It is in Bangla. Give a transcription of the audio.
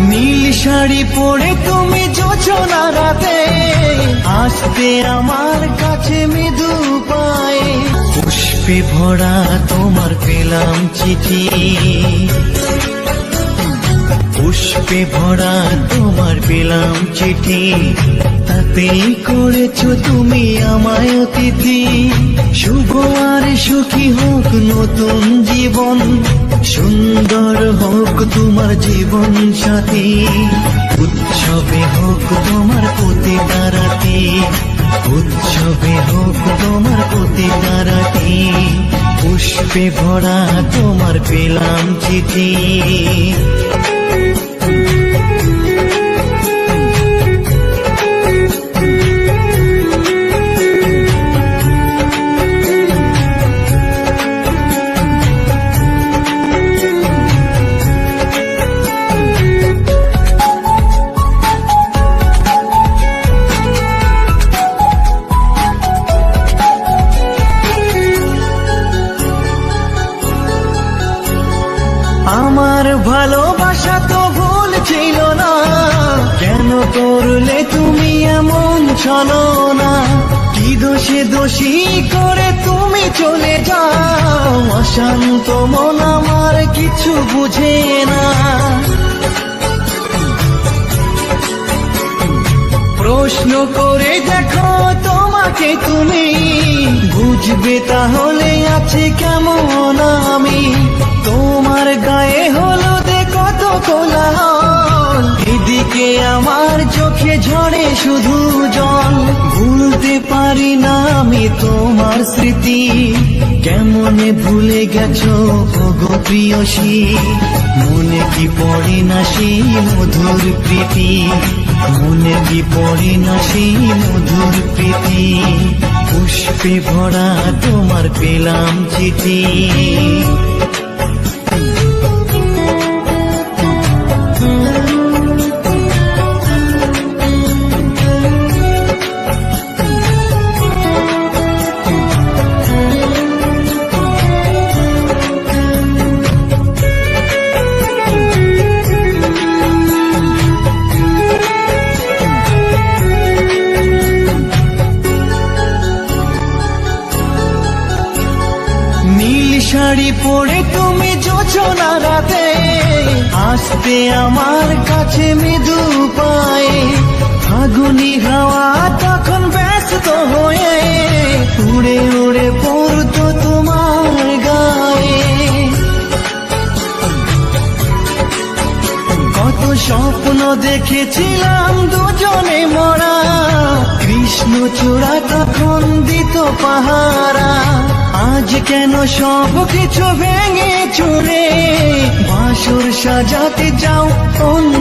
নীল শাড়ি পরে তুমি যোজনা রাতে আসতে আমার কাছে মৃদু পায়ে, পুষ্পে ভরা তোমার পেলাম চিঠি, পুষ্পে ভরা তোমার পেলাম চিঠি, তাতেই করেছো তুমি আমায় অতিথি। শুভ আর সুখী হোক নতুন জীবন, সুন্দর হোক তোমার জীবন সাথী, উৎসবে হোক তোমার প্রতিটা রাতি, উৎসবে হোক তোমার প্রতিটা রাতি, পুষ্পে ভরা তোমার পেলাম চিঠি। আমার ভালোবাসা তো ভুল ছিল না, কেন করলে তুমি এমন ছলনা? কি দোষে দোষী করে তুমি চলে যাও, অশান্ত মন আমার কিছু বুঝে না। প্রশ্ন করে দেখো তোমাকে তুমি, বুঝবে তাহলে আছে কেমন আমি। তোমার গায়ে হলুদে কত কোলাহল, এদিকে আমার চোখে ঝরে শুধু জল। ভুলতে পারি না আমি তোমার স্মৃতি, কেমনে ভুলে গেছো ওগো প্রিয়সী। মনে কি পড়ে না সেই মধুর প্রীতি, মনে কি পড়ে না সেই মধুর প্রীতি, পুষ্পে ভরা তোমার পেলাম চিঠি। নীল শাড়ি পরে তুমি যোজনা রাতে আসতে আমার কাছে মৃদু পায়ে, ফাগুনি হাওয়া তখন ব্যস্ত হয়ে উড়ে উড়ে পড়তো তোমার গায়ে। কত স্বপ্ন দেখেছিলাম দুজনে মরা, কৃষ্ণচূড়া তখন দিত পাহারা। আজ কেন সব কিছু ভেঙে চুরে বাসর সাজাতে যাও অন্য